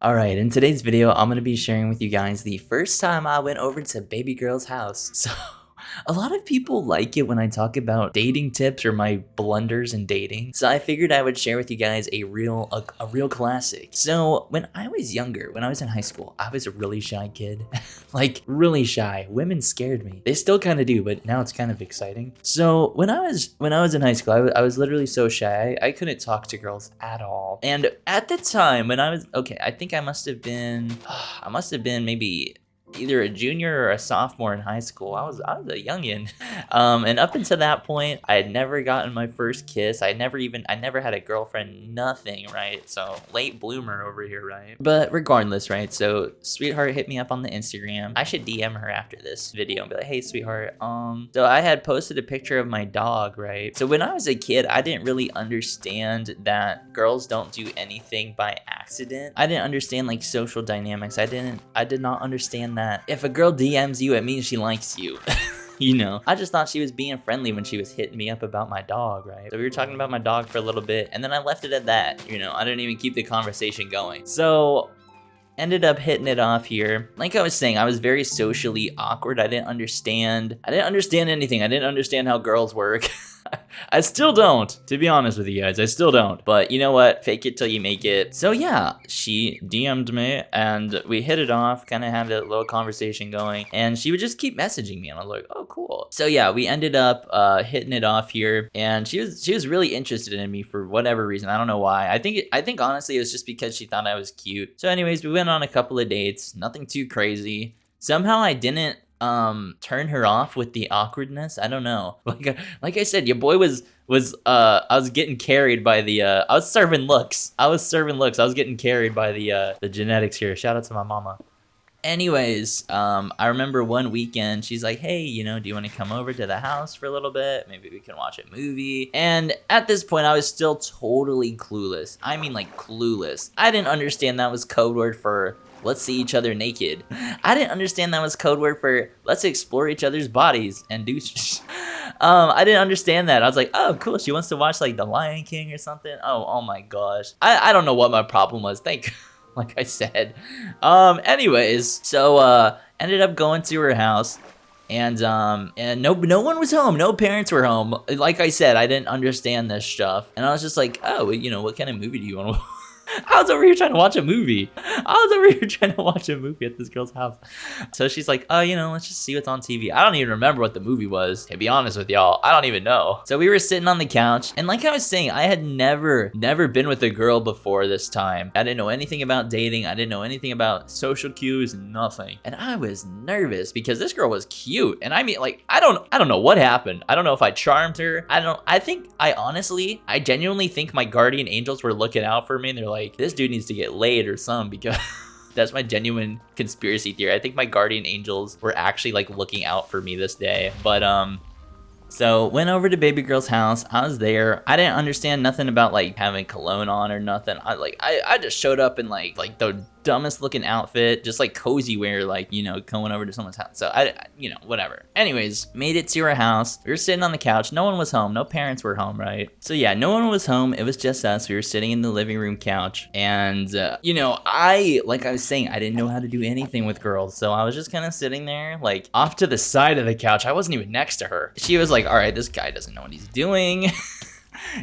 Alright, in today's video, I'm going to be sharing with you guys the first time I went over to baby girl's house. So, a lot of people like it when I talk about dating tips or my blunders in dating. So I figured I would share with you guys a real classic. So when I was younger, when I was in high school, I was a really shy kid. Like really shy. Women scared me. They still kind of do, but now it's kind of exciting. So when I was in high school, I was literally so shy. I couldn't talk to girls at all. And at the time when I was I think I must have been maybe either a junior or a sophomore in high school. I was a youngin. And up until that point, I had never gotten my first kiss. I never had a girlfriend, nothing, right? So late bloomer over here, right? But regardless, right? So sweetheart hit me up on the Instagram. I should DM her after this video and be like, hey sweetheart, so I had posted a picture of my dog, right? So when I was a kid, I didn't really understand that girls don't do anything by accident. I didn't understand like social dynamics. I did not understand that if a girl DMs you, it means she likes you. You know, I just thought she was being friendly when she was hitting me up about my dog, right? So we were talking about my dog for a little bit, and then I left it at that. You know, I didn't even keep the conversation going. So ended up hitting it off here. Like I was saying, I was very socially awkward. I didn't understand anything. I didn't understand how girls work. I still don't, to be honest with you guys. I still don't. But you know what? Fake it till you make it. So yeah, she DM'd me and we hit it off, kind of had a little conversation going, and she would just keep messaging me and I was like, oh cool. So yeah, we ended up hitting it off here, and she was really interested in me for whatever reason. I don't know why. I think honestly it was just because she thought I was cute. So anyways, we went on a couple of dates, nothing too crazy. Somehow I didn't turn her off with the awkwardness. I don't know. Like I said, your boy was I was getting carried by the I was serving looks. I was getting carried by the genetics here. Shout out to my mama. Anyways, I remember one weekend she's like, hey, you know, do you want to come over to the house for a little bit? Maybe we can watch a movie. And at this point I was still totally clueless. I mean like clueless. I didn't understand that was code word for let's see each other naked. I didn't understand that was code word for let's explore each other's bodies and do I didn't understand that. I was like, oh cool, she wants to watch like The Lion King or something. Oh my gosh. I don't know what my problem was. Like I said. Anyways, so ended up going to her house, and no one was home. No parents were home. Like I said, I didn't understand this stuff, and I was just like, oh, you know, what kind of movie do you want to watch? I was over here trying to watch a movie. At this girl's house. So she's like, oh, you know, let's just see what's on TV. I don't even remember what the movie was, to be honest with y'all. I don't even know. So we were sitting on the couch, and like I was saying, I had never been with a girl before this time. I didn't know anything about dating. I didn't know anything about social cues, nothing. And I was nervous because this girl was cute. And I mean, like, I don't know what happened. I don't know if I charmed her. I genuinely think my guardian angels were looking out for me, and they're like, this dude needs to get laid or something, because that's my genuine conspiracy theory. I think my guardian angels were actually like looking out for me this day. But so went over to baby girl's house. I was there. I didn't understand nothing about like having cologne on or nothing. I just showed up in like the dumbest looking outfit, just like cozy wear, like, you know, going over to someone's house. So you know, whatever. Anyways, made it to her house. We were sitting on the couch. No one was home. No parents were home, right? So yeah, no one was home. It was just us. We were sitting in the living room couch, and you know, like I was saying, I didn't know how to do anything with girls, so I was just kind of sitting there, like off to the side of the couch. I wasn't even next to her. She was like, all right, this guy doesn't know what he's doing.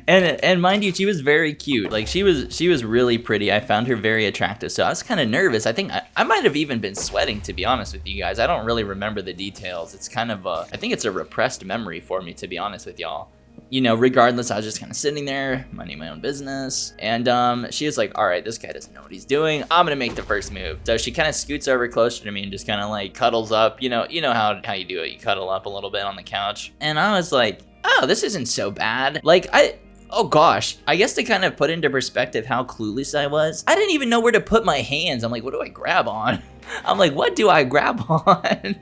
And mind you, she was very cute. Like she was really pretty. I found her very attractive. So I was kind of nervous. I think I might have even been sweating, to be honest with you guys. I don't really remember the details. It's kind of I think it's a repressed memory for me, to be honest with y'all. You know, regardless, I was just kind of sitting there, minding my own business. And she was like, all right, this guy doesn't know what he's doing. I'm gonna make the first move. So she kind of scoots over closer to me and just kind of like cuddles up. You know how you do it. You cuddle up a little bit on the couch. And I was like, oh, this isn't so bad. Like oh gosh, I guess to kind of put into perspective how clueless I was, I didn't even know where to put my hands. I'm like, what do I grab on? I'm like, what do I grab on?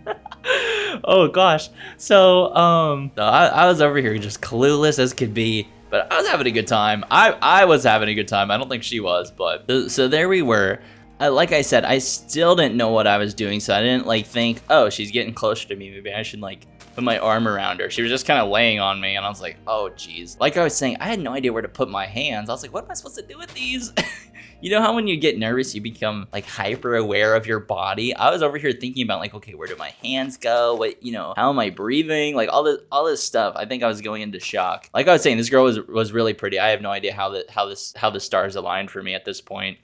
Oh gosh. So I was over here just clueless as could be, but I was having a good time. I was having a good time. I don't think she was, but so there we were. Like I said, I still didn't know what I was doing, so I didn't like think, oh, she's getting closer to me. Maybe I should like put my arm around her. She was just kind of laying on me, and I was like, oh, geez. Like I was saying, I had no idea where to put my hands. I was like, what am I supposed to do with these? You know how when you get nervous, you become like hyper aware of your body? I was over here thinking about like, okay, where do my hands go? What, how am I breathing? Like all this stuff. I think I was going into shock. Like I was saying, this girl was really pretty. I have no idea how the stars aligned for me at this point.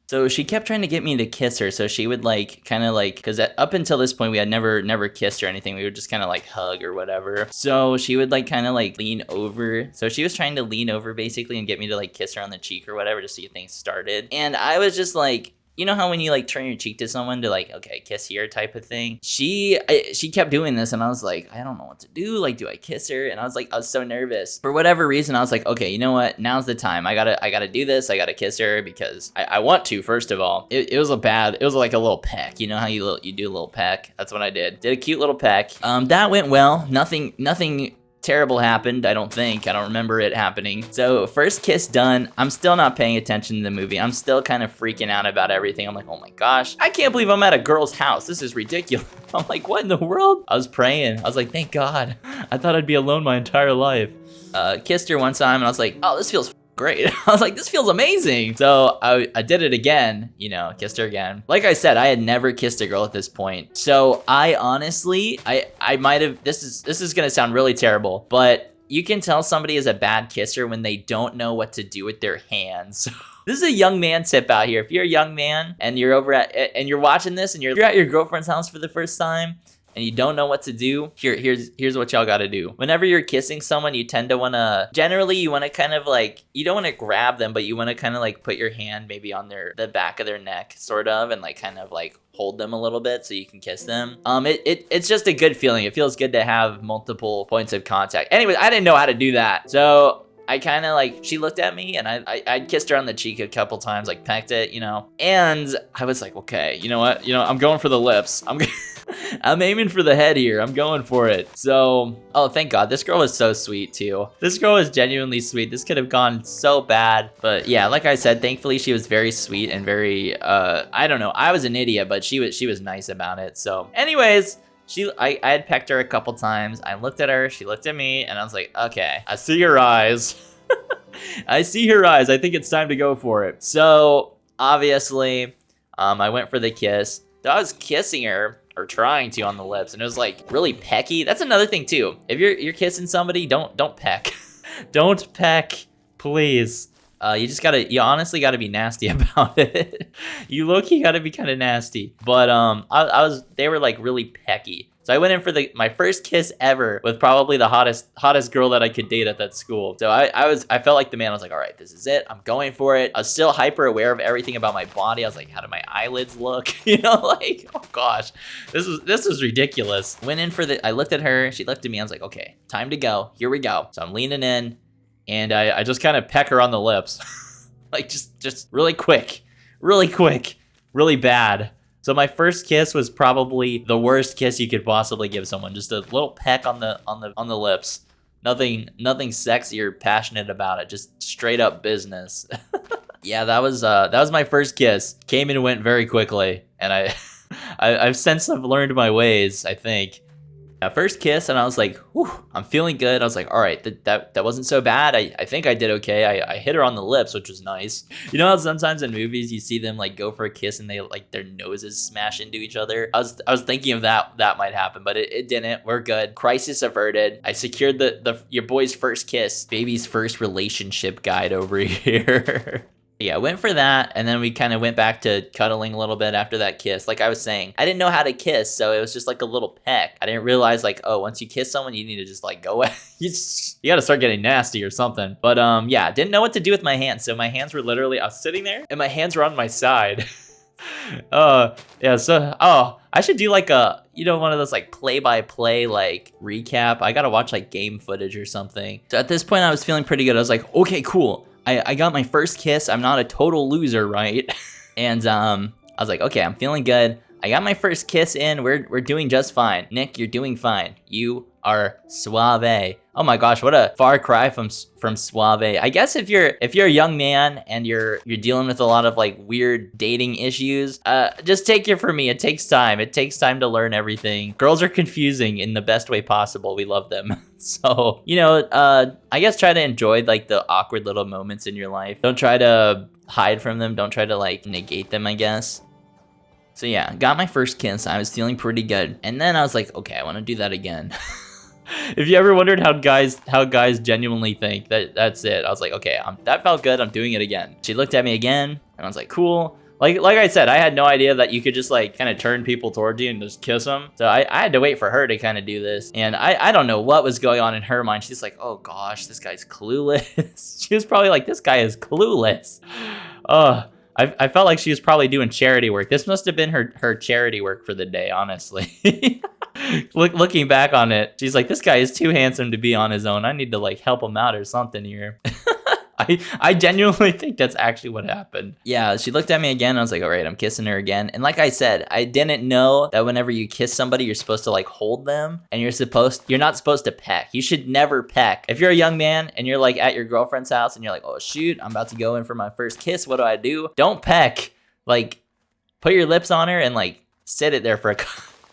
So she kept trying to get me to kiss her. So she would like kind of like, because up until this point we had never kissed or anything. We would just kind of like hug or whatever. So she would like kind of like lean over. So she was trying to lean over basically and get me to like kiss her on the cheek or whatever just to get things started. And I was just like, you know how when you like turn your cheek to someone to like, okay, kiss here type of thing? She kept doing this and I was like, I don't know what to do. Like, do I kiss her? And I was so nervous. For whatever reason, I was like, okay, you know what? Now's the time. I gotta do this. I gotta kiss her because I want to, first of all. It was like a little peck. You know how you do a little peck? That's what I did. Did a cute little peck. That went well. Nothing terrible happened, I don't think. I don't remember it happening. So first kiss done. I'm still not paying attention to the movie. I'm still kind of freaking out about everything. I'm like, oh my gosh, I can't believe I'm at a girl's house. This is ridiculous. I'm like, what in the world? I was praying. I was like, thank God. I thought I'd be alone my entire life. Kissed her one time and I was like, oh, this feels great. I was like, this feels amazing. So I did it again, kissed her again. Like I said, I had never kissed a girl at this point. So I honestly, I might have, this is gonna sound really terrible, but you can tell somebody is a bad kisser when they don't know what to do with their hands. This is a young man tip out here. If you're a young man and you're and you're watching this and you're at your girlfriend's house for the first time, and you don't know what to do, here's what y'all gotta do. Whenever you're kissing someone, you tend to generally you wanna kind of like, you don't wanna grab them, but you wanna kind of like put your hand maybe on the back of their neck, sort of, and like kind of like hold them a little bit so you can kiss them. It's just a good feeling. It feels good to have multiple points of contact. Anyways, I didn't know how to do that. So I kind of like, she looked at me and I kissed her on the cheek a couple times, like pecked it, and I was like, okay, you know what? I'm going for the lips. I'm aiming for the head here. I'm going for it. So, oh, thank God. This girl was so sweet too. This girl was genuinely sweet. This could have gone so bad. But yeah, like I said, thankfully she was very sweet and very, I don't know. I was an idiot, but she was nice about it. So anyways, I had pecked her a couple times. I looked at her, she looked at me, and I was like, okay, I see your eyes. I see her eyes. I think it's time to go for it. So obviously, I went for the kiss. So I was kissing her, or trying to, on the lips, and it was like really pecky. That's another thing too. If you're kissing somebody, don't peck. Don't peck, please. You honestly gotta be nasty about it. You low-key gotta be kind of nasty. But they were like really pecky. So I went in for my first kiss ever with probably the hottest girl that I could date at that school. So I felt like the man. I was like, all right, this is it. I'm going for it. I was still hyper aware of everything about my body. I was like, how do my eyelids look? Like, oh gosh, this was ridiculous. Went in for I looked at her, she looked at me. I was like, okay, time to go. Here we go. So I'm leaning in and I just kind of peck her on the lips. Like just really quick, really bad. So my first kiss was probably the worst kiss you could possibly give someone. Just a little peck on the lips. Nothing sexy or passionate about it. Just straight up business. Yeah, that was my first kiss. Came and went very quickly, and I've since learned my ways, I think. First kiss, and I was like, whew, I'm feeling good. I was like, all right, that wasn't so bad. I think I did okay. I hit her on the lips, which was nice. You know how sometimes in movies you see them like go for a kiss and they like their noses smash into each other? I was thinking of that might happen, but it didn't. We're good. Crisis averted. I secured your boy's first kiss, baby's first relationship guide over here. Yeah, I went for that, and then we kind of went back to cuddling a little bit after that kiss. Like I was saying, I didn't know how to kiss, so it was just like a little peck. I didn't realize like, oh, once you kiss someone, you need to just like go away. You got to start getting nasty or something. But yeah, didn't know what to do with my hands. So my hands were literally, I was sitting there, and my hands were on my side. Yeah, so, I should do like one of those like play-by-play like recap. I gotta watch like game footage or something. So at this point, I was feeling pretty good. I was like, okay, cool. I got my first kiss. I'm not a total loser, right? And I was like, okay, I'm feeling good. I got my first kiss in. We're doing just fine. Nick, you're doing fine. You are suave. Oh my gosh, what a far cry from suave. I guess if you're a young man and you're dealing with a lot of like weird dating issues, just take it from me. It takes time. It takes time to learn everything. Girls are confusing in the best way possible. We love them. So, I guess try to enjoy like the awkward little moments in your life. Don't try to hide from them. Don't try to like negate them, I guess. So yeah, got my first kiss. I was feeling pretty good. And then I was like, okay, I want to do that again. If you ever wondered how guys genuinely think, that's it. I was like, okay, that felt good. I'm doing it again. She looked at me again, and I was like, cool. Like I said, I had no idea that you could just like kind of turn people towards you and just kiss them. So I had to wait for her to kind of do this. And I don't know what was going on in her mind. She's like, oh gosh, this guy's clueless. She was probably like, this guy is clueless. I felt like she was probably doing charity work. This must have been her charity work for the day, honestly. Looking back on it, she's like, this guy is too handsome to be on his own. I need to like help him out or something here. I genuinely think that's actually what happened. Yeah, she looked at me again. I was like, all right, I'm kissing her again. And like I said, I didn't know that whenever you kiss somebody, you're supposed to like hold them and you're not supposed to peck. You should never peck. If you're a young man and you're like at your girlfriend's house and you're like, oh shoot, I'm about to go in for my first kiss. What do? Don't peck. Like, put your lips on her and like sit it there for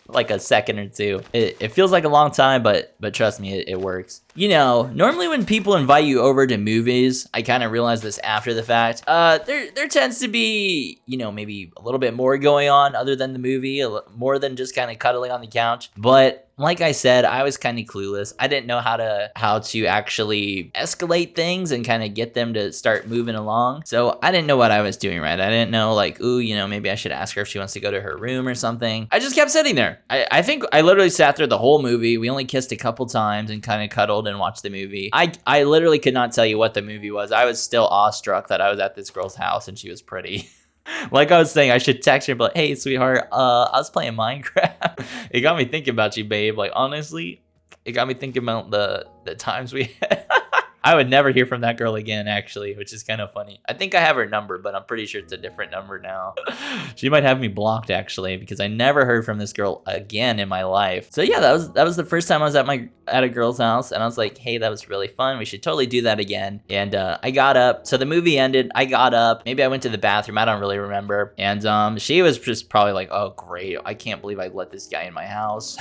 like a second or two. It feels like a long time, but trust me, it works. You know, normally when people invite you over to movies, I kind of realize this after the fact, there tends to be, you know, maybe a little bit more going on other than the movie, more than just kind of cuddling on the couch. But like I said, I was kind of clueless. I didn't know how to actually escalate things and kind of get them to start moving along. So I didn't know what I was doing right. I didn't know like, ooh, you know, maybe I should ask her if she wants to go to her room or something. I just kept sitting there. I think I literally sat there the whole movie. We only kissed a couple times and kind of cuddled and watched the movie. I literally could not tell you what the movie was. I was still awestruck that I was at this girl's house and she was pretty. Like I was saying, I should text her, but hey, sweetheart, I was playing Minecraft. It got me thinking about you, babe. Like, honestly, it got me thinking about the times we had. I would never hear from that girl again, actually, which is kind of funny. I think I have her number, but I'm pretty sure it's a different number now. She might have me blocked, actually, because I never heard from this girl again in my life. So yeah, that was the first time I was at a girl's house, and I was like, hey, that was really fun. We should totally do that again. And I got up. So the movie ended. I got up. Maybe I went to the bathroom. I don't really remember. And she was just probably like, oh, great. I can't believe I let this guy in my house.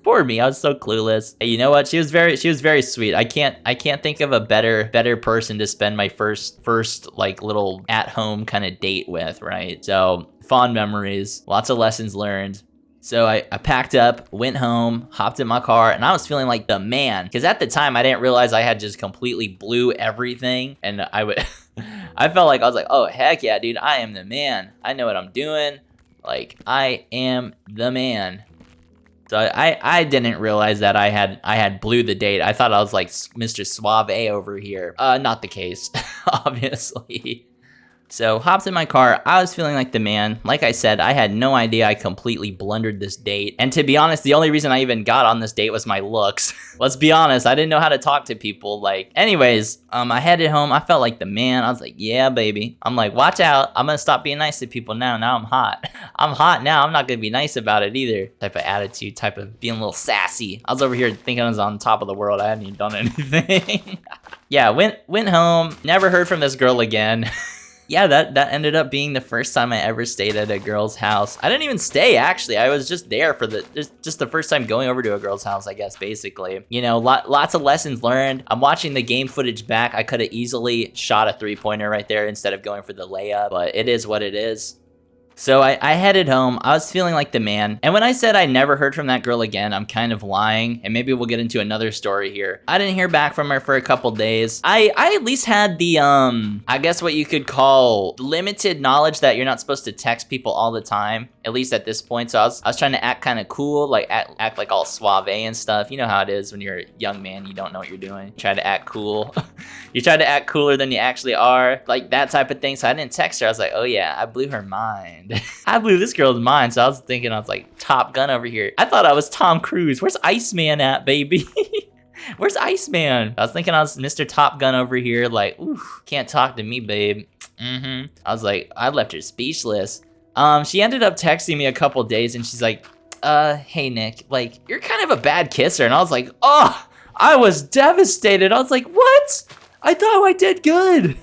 Poor me, I was so clueless. Hey, you know what? She was very sweet. I can't think of a better person to spend my first like little at home kind of date with, right? So fond memories, lots of lessons learned. So I packed up, went home, hopped in my car, and I was feeling like the man. Because at the time, I didn't realize I had just completely blew everything. And I felt like I was like, oh, heck yeah, dude, I am the man. I know what I'm doing. Like, I am the man. So I didn't realize that I had blew the date. I thought I was like Mr. Suave over here. Not the case, obviously. So hopped in my car. I was feeling like the man. Like I said, I had no idea I completely blundered this date. And to be honest, the only reason I even got on this date was my looks. Let's be honest, I didn't know how to talk to people. Like, anyways, I headed home. I felt like the man. I was like, yeah, baby. I'm like, watch out. I'm gonna stop being nice to people now. Now I'm hot. I'm hot now. I'm not gonna be nice about it either. Type of attitude, type of being a little sassy. I was over here thinking I was on top of the world. I hadn't even done anything. Yeah, went home. Never heard from this girl again. Yeah, that ended up being the first time I ever stayed at a girl's house. I didn't even stay, actually. I was just there for just the first time going over to a girl's house, I guess, basically. You know, lots of lessons learned. I'm watching the game footage back. I could have easily shot a three-pointer right there instead of going for the layup, but it is what it is. So I headed home. I was feeling like the man. And when I said I never heard from that girl again, I'm kind of lying. And maybe we'll get into another story here. I didn't hear back from her for a couple days. I at least had the, I guess what you could call limited knowledge that you're not supposed to text people all the time. At least at this point. So I was trying to act kind of cool, like act like all suave and stuff. You know how it is when you're a young man, you don't know what you're doing. You try to act cool. You try to act cooler than you actually are. Like that type of thing. So I didn't text her. I was like, oh yeah, I blew her mind. I blew this girl's mind, so I was thinking I was like Top Gun over here. I thought I was Tom Cruise. Where's Iceman at, baby? Where's Iceman? I was thinking I was Mr. Top Gun over here, like, oof, can't talk to me, babe. I was like, I left her speechless. She ended up texting me a couple days, and she's like, hey, Nick, like, you're kind of a bad kisser. And I was like, oh, I was devastated. I was like, what? I thought I did good.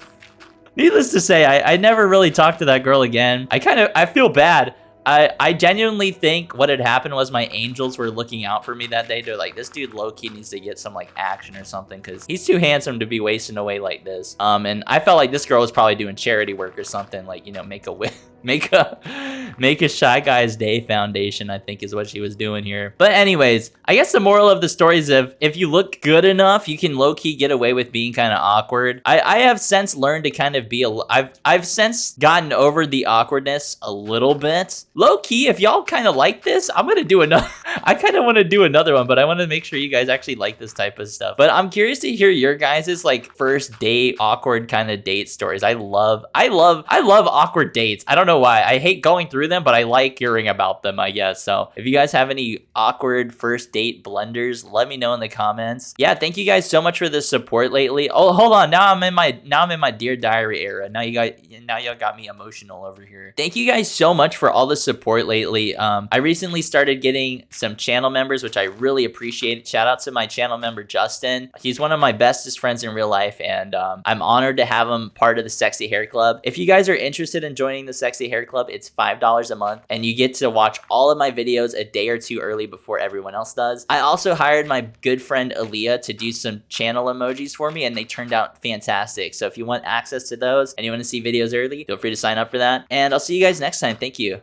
Needless to say, I never really talked to that girl again. I feel bad, I genuinely think what had happened was my angels were looking out for me that day. They're like, this dude low-key needs to get some like action or something because he's too handsome to be wasting away like this. And I felt like this girl was probably doing charity work or something, like, you know, make a make a Shy Guys Day Foundation, I think is what she was doing here. But anyways, I guess the moral of the story is if you look good enough, you can low-key get away with being kind of awkward. I have since learned to kind of be I've since gotten over the awkwardness a little bit. Low-key, if y'all kind of like this, I'm gonna do another I kind of want to do another one, but I want to make sure you guys actually like this type of stuff. But I'm curious to hear your guys' like first date awkward kind of date stories. I love awkward dates. I don't know why. I hate going through them, but I like hearing about them, I guess. So if you guys have any awkward first date blunders, let me know in the comments. Yeah, thank you guys so much for the support lately. Oh, hold on. Now I'm in my Dear Diary era. Now y'all got me emotional over here. Thank you guys so much for all the support lately. I recently started getting some channel members, which I really appreciate. Shout out to my channel member Justin. He's one of my bestest friends in real life, and I'm honored to have him part of the Sexy Hair Club. If you guys are interested in joining the Sexy Hair Club, it's $5 a month, and you get to watch all of my videos a day or two early before everyone else does. I also hired my good friend Aaliyah to do some channel emojis for me, and they turned out fantastic. So if you want access to those and you want to see videos early, feel free to sign up for that. And I'll see you guys next time. Thank you.